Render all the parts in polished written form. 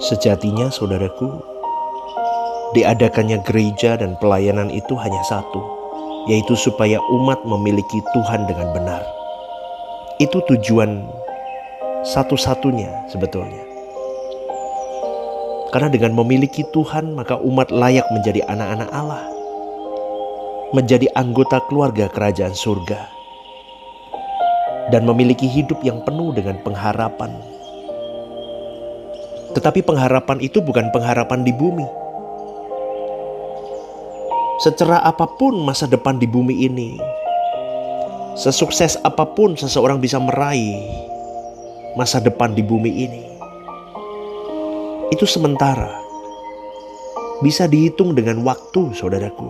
Sejatinya saudaraku, diadakannya gereja dan pelayanan itu hanya satu, yaitu supaya umat memiliki Tuhan dengan benar. Itu tujuan satu-satunya sebetulnya. Karena dengan memiliki Tuhan, maka umat layak menjadi anak-anak Allah, menjadi anggota keluarga kerajaan surga, dan memiliki hidup yang penuh dengan pengharapan. Tetapi pengharapan itu bukan pengharapan di bumi. Secerah apapun masa depan di bumi ini, sesukses apapun seseorang bisa meraih masa depan di bumi ini, itu sementara. Bisa dihitung dengan waktu, saudaraku,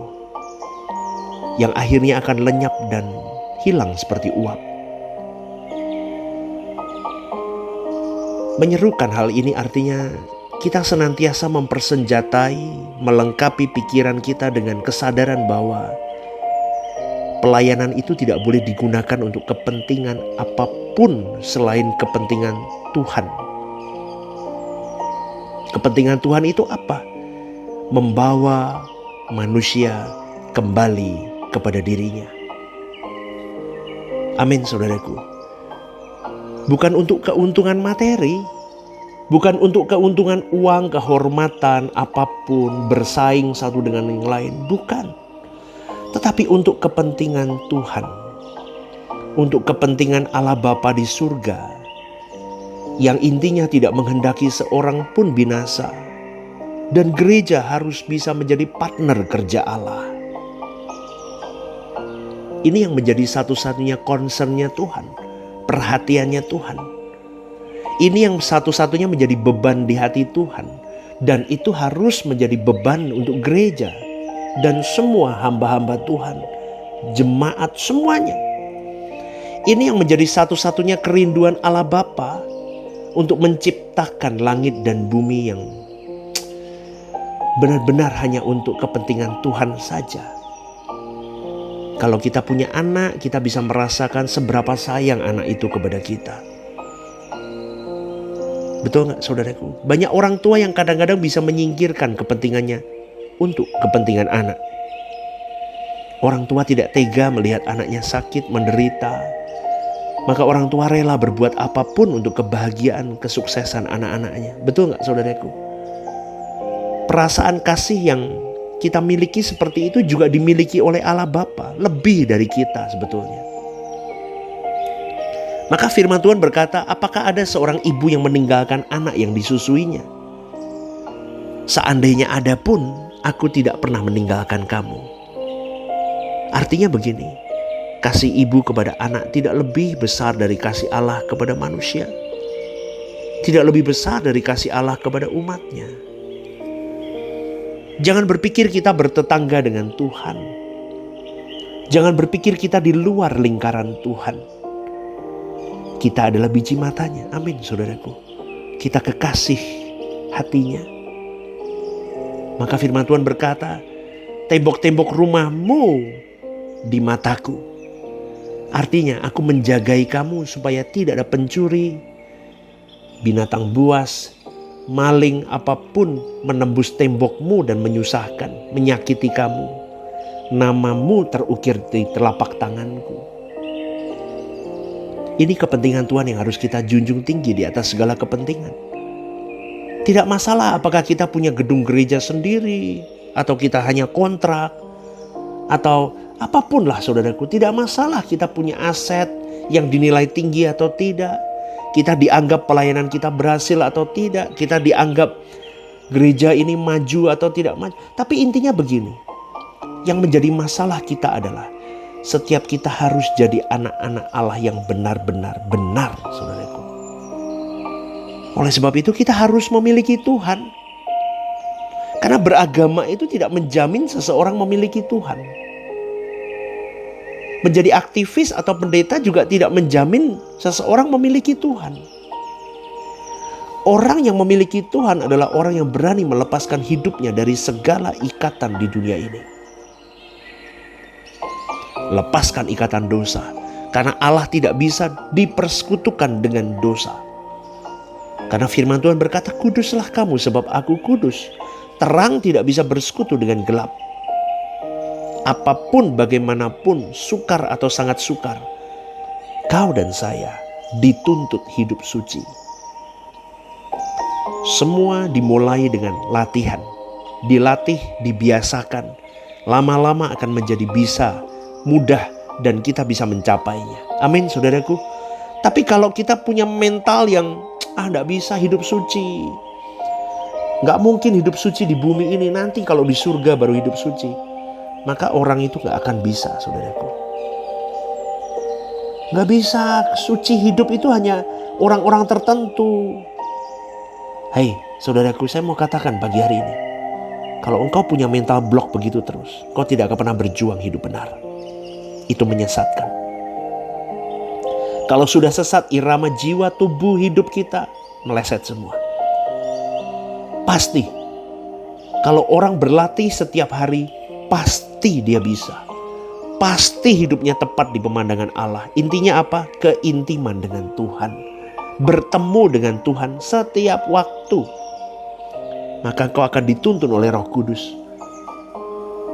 yang akhirnya akan lenyap dan hilang seperti uap. Menyerukan hal ini artinya kita senantiasa mempersenjatai, melengkapi pikiran kita dengan kesadaran bahwa pelayanan itu tidak boleh digunakan untuk kepentingan apapun selain kepentingan Tuhan. Kepentingan Tuhan itu apa? Membawa manusia kembali kepada dirinya. Amin, saudaraku. Bukan untuk keuntungan materi, bukan untuk keuntungan uang, kehormatan, apapun, bersaing satu dengan yang lain, bukan. Tetapi untuk kepentingan Tuhan, untuk kepentingan Allah Bapa di surga, yang intinya tidak menghendaki seorang pun binasa, dan gereja harus bisa menjadi partner kerja Allah. Ini yang menjadi satu-satunya concernnya Tuhan, perhatiannya Tuhan. Ini yang satu-satunya menjadi beban di hati Tuhan, dan itu harus menjadi beban untuk gereja dan semua hamba-hamba Tuhan, jemaat semuanya. Ini yang menjadi satu-satunya kerinduan Allah Bapa untuk menciptakan langit dan bumi yang benar-benar hanya untuk kepentingan Tuhan saja. Kalau kita punya anak, kita bisa merasakan seberapa sayang anak itu kepada kita. Betul gak, saudaraku? Banyak orang tua yang kadang-kadang bisa menyingkirkan kepentingannya untuk kepentingan anak. Orang tua tidak tega melihat anaknya sakit, menderita. Maka orang tua rela berbuat apapun untuk kebahagiaan, kesuksesan anak-anaknya. Betul gak, saudaraku? Perasaan kasih yang kita miliki seperti itu juga dimiliki oleh Allah Bapa, lebih dari kita sebetulnya. Maka firman Tuhan berkata, apakah ada seorang ibu yang meninggalkan anak yang disusuinya? Seandainya ada pun, aku tidak pernah meninggalkan kamu. Artinya begini, kasih ibu kepada anak tidak lebih besar dari kasih Allah kepada manusia. Tidak lebih besar dari kasih Allah kepada umatnya. Jangan berpikir kita bertetangga dengan Tuhan. Jangan berpikir kita di luar lingkaran Tuhan. Kita adalah biji matanya. Amin, saudaraku. Kita kekasih hatinya. Maka firman Tuhan berkata, tembok-tembok rumahmu di mataku. Artinya aku menjagai kamu supaya tidak ada pencuri, binatang buas, maling apapun menembus tembokmu dan menyusahkan, menyakiti kamu. Namamu terukir di telapak tanganku. Ini kepentingan Tuhan yang harus kita junjung tinggi di atas segala kepentingan. Tidak masalah apakah kita punya gedung gereja sendiri, atau kita hanya kontrak, atau apapun lah, saudaraku. Tidak masalah kita punya aset yang dinilai tinggi atau tidak. Kita dianggap pelayanan kita berhasil atau tidak. Kita dianggap gereja ini maju atau tidak maju. Tapi intinya begini. Yang menjadi masalah kita adalah setiap kita harus jadi anak-anak Allah yang benar-benar benar, saudaraku. Oleh sebab itu kita harus memiliki Tuhan. Karena beragama itu tidak menjamin seseorang memiliki Tuhan. Menjadi aktivis atau pendeta juga tidak menjamin seseorang memiliki Tuhan. Orang yang memiliki Tuhan adalah orang yang berani melepaskan hidupnya dari segala ikatan di dunia ini. Lepaskan ikatan dosa. Karena Allah tidak bisa dipersekutukan dengan dosa. Karena firman Tuhan berkata, kuduslah kamu sebab aku kudus. Terang tidak bisa bersekutu dengan gelap. Apapun bagaimanapun sukar atau sangat sukar, kau dan saya dituntut hidup suci. Semua dimulai dengan latihan. Dilatih, dibiasakan. Lama-lama akan menjadi bisa, mudah, dan kita bisa mencapainya. Amin, saudaraku. Tapi kalau kita punya mental yang gak bisa hidup suci, gak mungkin hidup suci di bumi ini, nanti kalau di surga baru hidup suci, maka orang itu gak akan bisa, saudaraku. Gak bisa suci hidup itu hanya orang-orang tertentu. Hai saudaraku, saya mau katakan pagi hari ini, kalau engkau punya mental block begitu terus, kau tidak akan pernah berjuang hidup benar. Itu menyesatkan. Kalau sudah sesat, irama jiwa, tubuh, hidup kita meleset semua. Pasti, kalau orang berlatih setiap hari, pasti dia bisa. Pasti hidupnya tepat di pemandangan Allah. Intinya apa? Keintiman dengan Tuhan. Bertemu dengan Tuhan setiap waktu. Maka kau akan dituntun oleh Roh Kudus.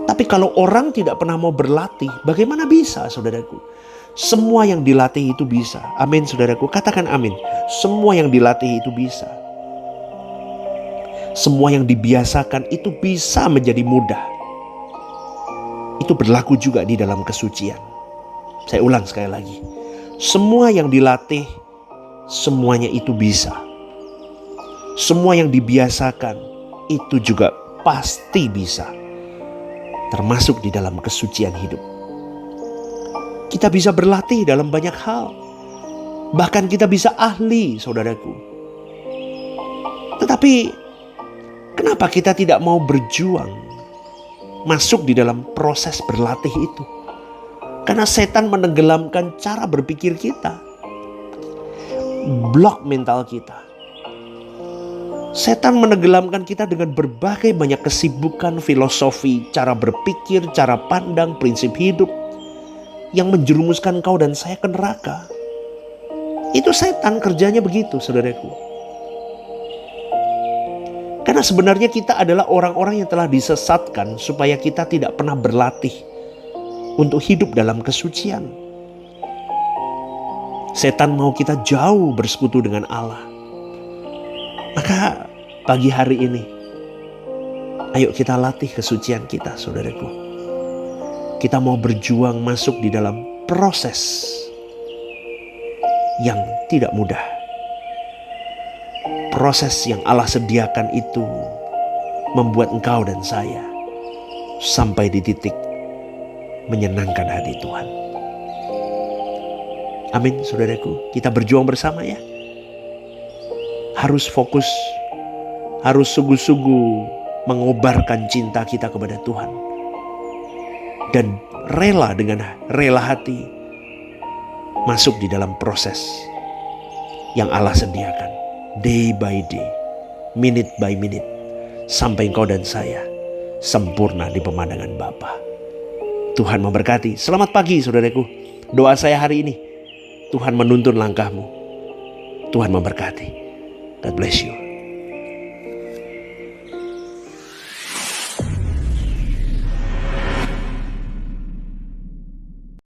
Tapi kalau orang tidak pernah mau berlatih, bagaimana bisa, saudaraku? Semua yang dilatih itu bisa. Amin, saudaraku. Katakan amin. Semua yang dilatih itu bisa. Semua yang dibiasakan itu bisa menjadi mudah. Itu berlaku juga di dalam kesucian. Saya ulang sekali lagi. Semua yang dilatih, semuanya itu bisa. Semua yang dibiasakan, itu juga pasti bisa. Termasuk di dalam kesucian hidup. Kita bisa berlatih dalam banyak hal. Bahkan kita bisa ahli, saudaraku. Tetapi kenapa kita tidak mau berjuang masuk di dalam proses berlatih itu? Karena setan menenggelamkan cara berpikir kita. Blok mental kita. Setan menenggelamkan kita dengan berbagai banyak kesibukan, filosofi, cara berpikir, cara pandang, prinsip hidup yang menjerumuskan kau dan saya ke neraka. Itu setan kerjanya begitu, saudaraku. Karena sebenarnya kita adalah orang-orang yang telah disesatkan supaya kita tidak pernah berlatih untuk hidup dalam kesucian. Setan mau kita jauh bersekutu dengan Allah. Maka pagi hari ini, ayo kita latih kesucian kita, saudaraku. Kita mau berjuang masuk di dalam proses yang tidak mudah. Proses yang Allah sediakan itu membuat engkau dan saya sampai di titik menyenangkan hati Tuhan. Amin, saudaraku. Kita berjuang bersama ya. Harus fokus, harus sungguh-sungguh mengobarkan cinta kita kepada Tuhan. Dan rela dengan rela hati masuk di dalam proses yang Allah sediakan. Day by day, minute by minute, sampai engkau dan saya sempurna di pemandangan Bapa. Tuhan memberkati. Selamat pagi, saudaraku. Doa saya hari ini, Tuhan menuntun langkahmu. Tuhan memberkati. God bless you.